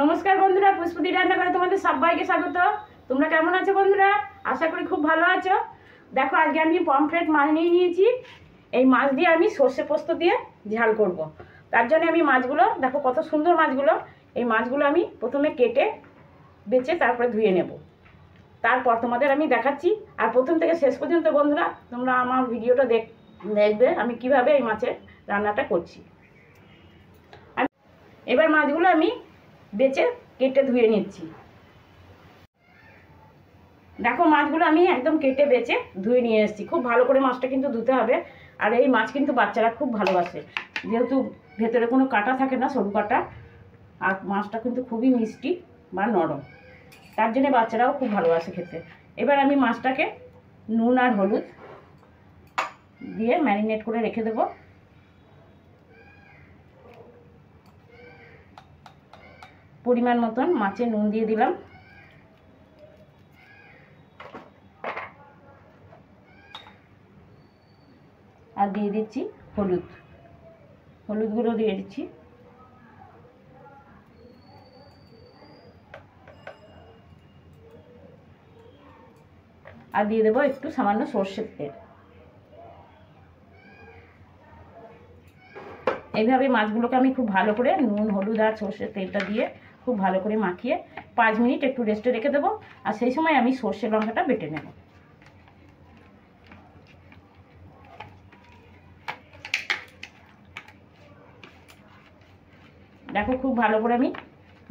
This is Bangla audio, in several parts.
নমস্কার বন্ধুরা, পুষ্পদি রান্নাঘরে তোমাদের সবাইকে স্বাগত। তোমরা কেমন আছো বন্ধুরা? আশা করি খুব ভালো আছো। দেখো, আজকে আমি পমফ্রেট মাছ নিয়ে নিয়েছি। এই মাছ দিয়ে আমি সর্ষে পোস্ত দিয়ে ঝাল করব। তার জন্য আমি মাছগুলো দেখো, কত সুন্দর মাছগুলো। এই মাছগুলো আমি প্রথমে কেটে বেছে তারপরে ধুয়ে নেব। তারপর তোমাদের আমি দেখাচ্ছি। আর প্রথম থেকে শেষ পর্যন্ত বন্ধুরা তোমরা আমার ভিডিওটা দেখবে আমি কিভাবে এই মাছের রান্নাটা করছি। এবার মাছগুলো আমি বেছে কেটে ধুয়ে নিচ্ছি। দেখো, মাছগুলো আমি একদম কেটে বেছে ধুয়ে নিয়ে এসেছি। খুব ভালো করে মাছটা কিন্তু ধুতে হবে। আর এই মাছ কিন্তু বাচ্চারা খুব ভালোবাসে, যেহেতু ভেতরে কোনো কাঁটা থাকে না, সরু কাঁটা। আর মাছটা কিন্তু খুবই মিষ্টি বা নরম, তার জন্য বাচ্চারাও খুব ভালোবাসে খেতে। এবার আমি মাছটাকে নুন আর হলুদ দিয়ে ম্যারিনেট করে রেখে দেবো। পরিমাণ মতন মাছে নুন দিয়ে দিলাম। আর দিয়ে দিচ্ছি হলুদ গুঁড়ো দিয়ে দিচ্ছি। আর দিয়ে দেবো একটু সামান্য সর্ষের তেল। এইভাবে মাছগুলোকে আমি খুব ভালো করে নুন হলুদ আর সর্ষের তেলটা দিয়ে খুব ভালো করে মাখিয়ে 5 মিনিট একটু রেস্টে রেখে দেবো। আর সেই সময় আমি সর্ষে লঙ্কাটা বেটে নেব। দেখো, খুব ভালো করে আমি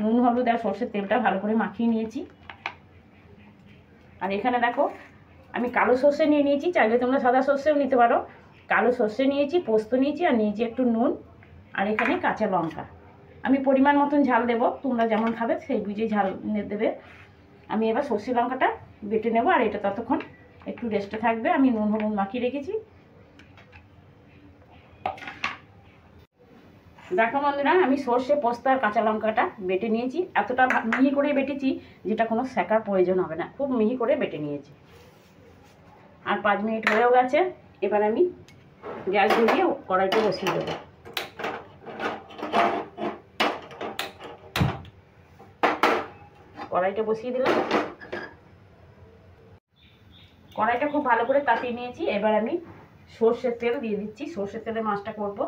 নুন হলুদ আর সর্ষের তেলটা ভালো করে মাখিয়ে নিয়েছি। আর এখানে দেখো, আমি কালো সর্ষে নিয়ে নিয়েছি, চাইলে তোমরা সাদা সর্ষেও নিতে পারো। কালো সর্ষে নিয়েছি, পোস্ত নিয়েছি, আর নিয়েছি একটু নুন, আর এখানে কাঁচা লঙ্কা। আমি পরিমাণ মতন ঝাল দেব, তোমরা যেমন খাবে সেই বুঝে ঝাল দেবে। আমি এবার সর্ষে লঙ্কাটা বেটে নেব। আর এটা ততক্ষণ একটু রেস্টে থাকবে। আমি নুন হলুদ মাখিয়ে রেখেছি। দেখো বন্ধুরা, আমি সর্ষে পোস্ত আর কাঁচা লঙ্কাটা বেটে নিয়েছি। এতটা মিহি করে বেটেছি যেটা কোনো সেকার প্রয়োজন হবে না, খুব মিহি করে বেটে নিয়েছি। আর 5 মিনিট হয়েও গেছে। এবার আমি গ্যাস ধরিয়ে কড়াইতে বসিয়ে দেবো। কড়াইটা বসিয়ে দিলাম। কড়াইটা খুব ভালো করে তাপিয়ে নিয়েছি। এবার আমি সর্ষের তেল দিয়ে দিচ্ছি। সর্ষের তেলে মাছটা করব।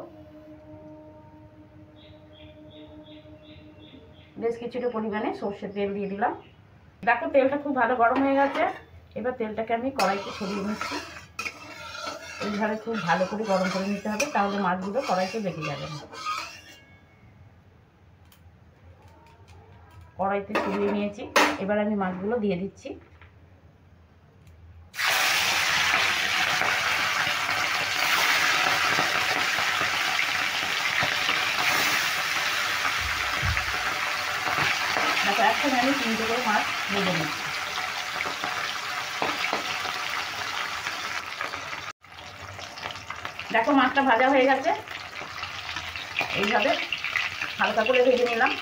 বেশ কিছুটা পরিমাণে সর্ষের তেল দিয়ে দিলাম। দেখো, তেলটা খুব ভালো গরম হয়ে গেছে। এবার তেলটাকে আমি কড়াইতে ছড়িয়ে নিচ্ছি। এইভাবে খুব ভালো করে গরম করে নিতে হবে, তাহলে মাছগুলো কড়াইতে লেগে যাবে না। কড়াইতে ছড়িয়ে নিয়েছি। এবার আমি মাছগুলো দিয়ে দিচ্ছি। দেখো, এখন আমি 3টে করে মাছ ভেজে নিচ্ছি। দেখো, মাছটা ভাজা হয়ে গেছে। এইভাবে হালকা করে ভেজে নিলাম।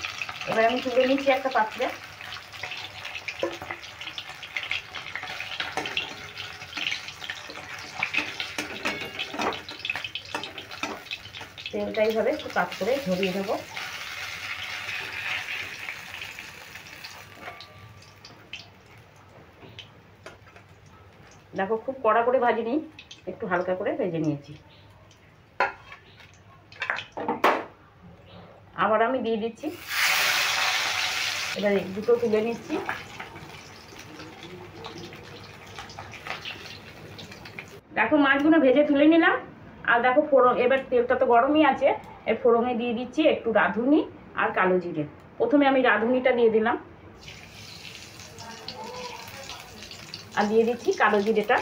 এবার আমি তুলে নিচ্ছি একটা পাত্রে। তেলটা এইভাবে একটু কাট করে ঝরিয়ে দেবো। দেখো, খুব কড়া করে ভাজিনি, একটু হালকা করে ভেজে নিয়েছি। আবার আমি দিয়ে দিচ্ছি। এবার দুটো তুলে নিচ্ছি। দেখো, মাছগুলো ভেজে তুলে নিলাম। আর দেখো, ফোড়ন, এবার তেলটা তো গরমই আছে। এর ফোড়নে দিয়ে দিচ্ছি একটু রাঁধুনি আর কালো জিরে। প্রথমে আমি রাঁধুনিটা দিয়ে দিলাম, আর দিয়ে দিচ্ছি কালো জিরেটা।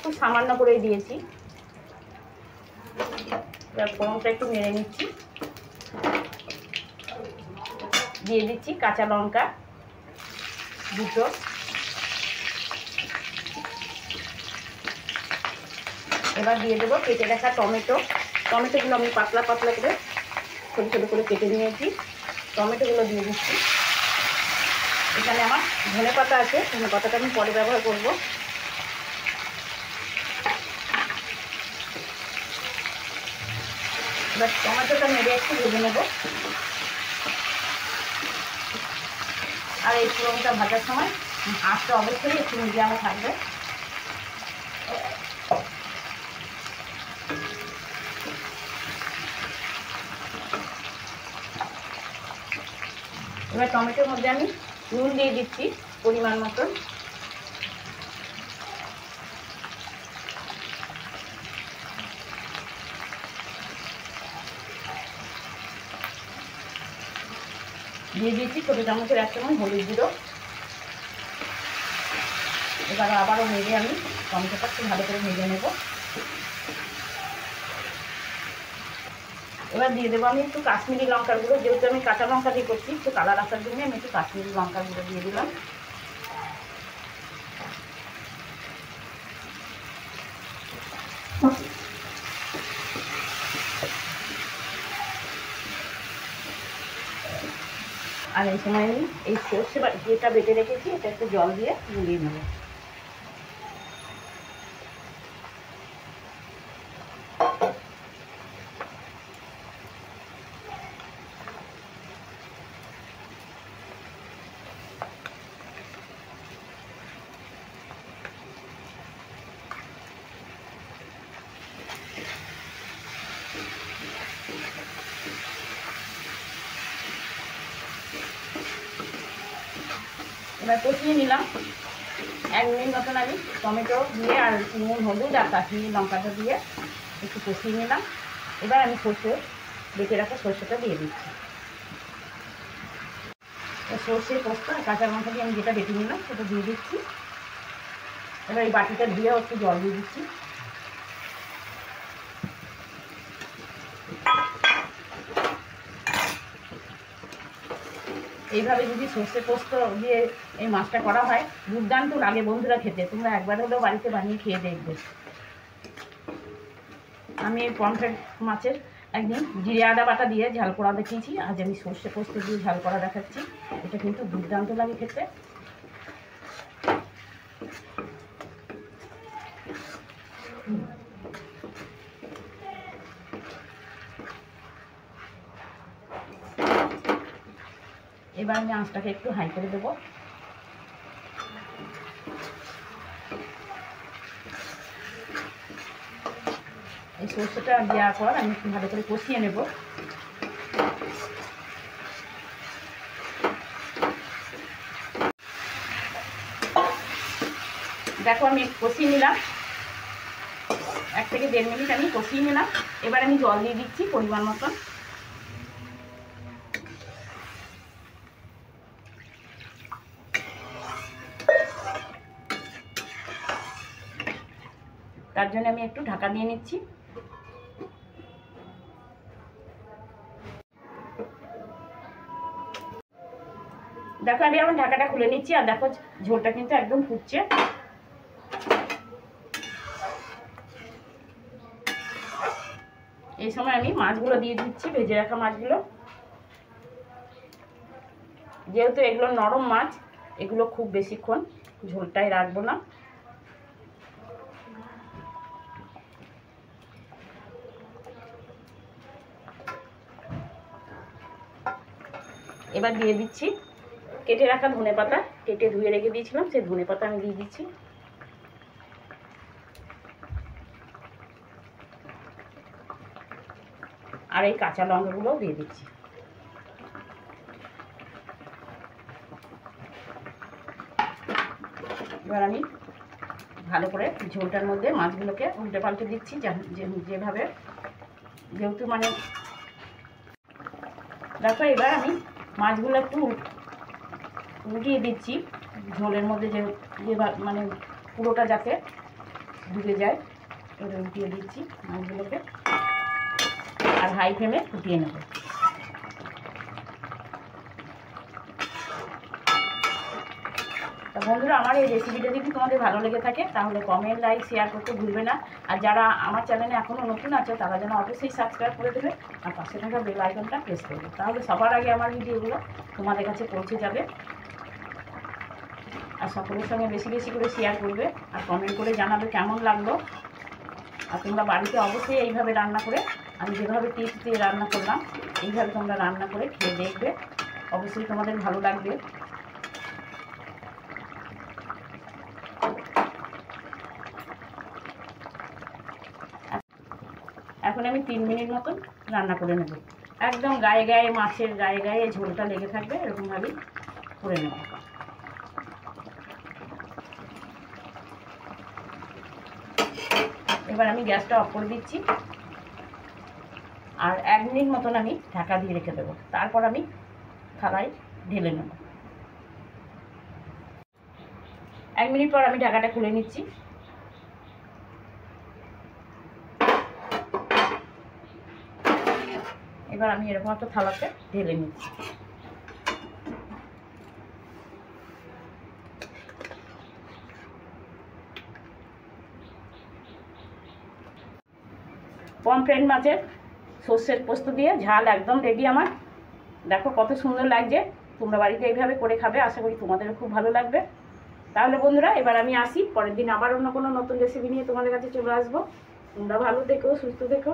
খুব সামান্য করেই দিয়েছি। এবার ফোড়নটা একটু নেড়ে নিচ্ছি। দিয়ে দিচ্ছি কাঁচা লঙ্কা দুটো। এবার দিয়ে দেবো কেটে রাখা টমেটোগুলো আমি পাতলা পাতলা করে ছোটো ছোটো করে কেটে নিয়েছি। টমেটোগুলো দিয়ে দিচ্ছি। এখানে আমার ধনে পাতা আছে, ধনে পাতাটা আমি পরে ব্যবহার করব। এবার টমেটোটা নেড়ে একটু ভেজে নেব। আর এই ফোড়নটা ভাজার সময় আঁচটা অবশ্যই একটু মিডিয়ামে থাকবে। এবার টমেটোর মধ্যে আমি নুন দিয়ে দিচ্ছি পরিমাণ মতন। দিয়ে দিয়েছি ছোটো চামচের 1 চামচ হলুদ গুঁড়ো। এবার আবারও নেড়ে আমি টমেটোটা একটু ভালো করে ভেজে নেব। এবার দিয়ে দেবো আমি একটু কাশ্মীরি লঙ্কার গুঁড়ো, যেহেতু আমি কাঁচা লঙ্কা দিয়ে করছি, একটু কালার আসার জন্য আমি একটু কাশ্মীরি লঙ্কার গুঁড়ো দিয়ে দিলাম। আর এই সময় আমি এই সর্ষে যেটা বেটে রেখেছি এটা একটু জল দিয়ে গুলিয়ে নেব। এবার কষিয়ে নিলাম 1 মিনিট মতন। আমি টমেটো দিয়ে আর নুন হলুদ আর কাশ্মীরি লঙ্কাটা দিয়ে একটু কষিয়ে নিলাম। এবার আমি সর্ষে বেটে রাখা সর্ষেটা দিয়ে দিচ্ছি। সর্ষে পোস্ত আর কাঁচা লঙ্কা দিয়ে আমি যেটা বেটে নিলাম সেটা দিয়ে দিচ্ছি। এবার এই বাটিটা দিয়ে একটু জল দিয়ে দিচ্ছি। এইভাবে যদি সর্ষে পোস্ত দিয়ে এই মাছটা করা হয় দুর্দান্ত লাগে বন্ধুরা খেতে। তোমরা একবার হলেও বাড়িতে বানিয়ে খেয়ে দেখবে। আমি এই পমফ্রেট মাছের একদিন জিরে আদা বাটা দিয়ে ঝাল করা দেখিয়েছি, আজ আমি সর্ষে পোস্ত দিয়ে ঝাল করা দেখাচ্ছি। এটা কিন্তু দুর্দান্ত লাগে খেতে। এবার আমি আঁচটাকে একটু হাই করে দেবো। এই সর্ষেটা দেওয়ার পর আমি একটু ভালো করে কষিয়ে নেব। দেখো আমি কষিয়ে নিলাম, 1 থেকে 1.5 মিনিট আমি কষিয়ে নিলাম। এবার আমি জল দিয়ে দিচ্ছি পরিমাণ মতন। তার জন্য আমি একটু ঢাকা দিয়ে নিচ্ছি। দেখো আমি এখন ঢাকাটা খুলে নিচ্ছি। আর দেখো ঝোলটা কিন্তু একদম ফুটছে। এই সময় আমি মাছগুলো দিয়ে দিচ্ছি, ভেজে রাখা মাছগুলো। যেহেতু এগুলো নরম মাছ, এগুলো খুব বেশিক্ষণ ঝোলটাই রাখবো না। এবার দিয়ে দিচ্ছি কেটে রাখা ধনেপাতা, কেটে ধুয়ে রেখে দিয়েছিলাম সেই ধনেপাতা আমি দিয়ে দিচ্ছি। আর এই কাঁচা লঙ্কাগুলোও দিয়ে দিচ্ছি। এবার আমি ভালো করে ঝোলটার মধ্যে মাছগুলোকে উল্টে পাল্টে দিচ্ছি, যেভাবে, যেহেতু মানে দেখো এবার আমি মাছগুলো একটু উল্টিয়ে দিচ্ছি ঝোলের মধ্যে, যে মানে পুরোটা যাতে ঢুকে যায়। এবার উল্টিয়ে দিচ্ছি মাছগুলোকে আর হাই ফ্লেমে ফুটিয়ে নেব। তা বন্ধুরা, আমার এই রেসিপিটা যদি তোমাদের ভালো লেগে থাকে তাহলে কমেন্ট, লাইক, শেয়ার করতে ভুলবে না। আর যারা আমার চ্যানেলে এখনও নতুন আছে তারা যেন অবশ্যই সাবস্ক্রাইব করে দেবে আর পাশে থাকা বেল আইকনটা প্রেস করবে, তাহলে সবার আগে আমার ভিডিওগুলো তোমাদের কাছে পৌঁছে যাবে। আর সকলের সঙ্গে বেশি বেশি করে শেয়ার করবে আর কমেন্ট করে জানাবে কেমন লাগলো। আর তোমরা বাড়িতে অবশ্যই এইভাবে রান্না করে, আমি যেভাবে টিপস দিয়ে রান্না করলাম এইভাবে তোমরা রান্না করে খেয়ে দেখবে, অবশ্যই তোমাদের ভালো লাগবে। এখন আমি 3 মিনিট মতন রান্না করে নেব। একদম গায়ে গায়ে, মাছের গায়ে গায়ে ঝোলটা লেগে থাকবে, এরকমভাবেই করে নেব। এবার আমি গ্যাসটা অফ করে দিচ্ছি, আর 1 মিনিট মতন আমি ঢাকা দিয়ে রেখে দেবো। তারপর আমি থালায় ঢেলে নেব। 1 মিনিট পর আমি ঢাকাটা খুলে নিচ্ছি। এবার আমি এরকম একটা থালাতে ঢেলে নিচ্ছি। পমফ্রেট মাছের সর্ষের পোস্ত দিয়ে ঝাল একদম রেডি আমার। দেখো কত সুন্দর লাগছে। তোমরা বাড়িতে এইভাবে করে খাবে, আশা করি তোমাদেরও খুব ভালো লাগবে। তাহলে বন্ধুরা, এবার আমি আসি, পরের দিন আবার অন্য কোনো নতুন রেসিপি নিয়ে তোমাদের কাছে চলে আসবো। তোমরা ভালো থেকো, সুস্থ থেকো।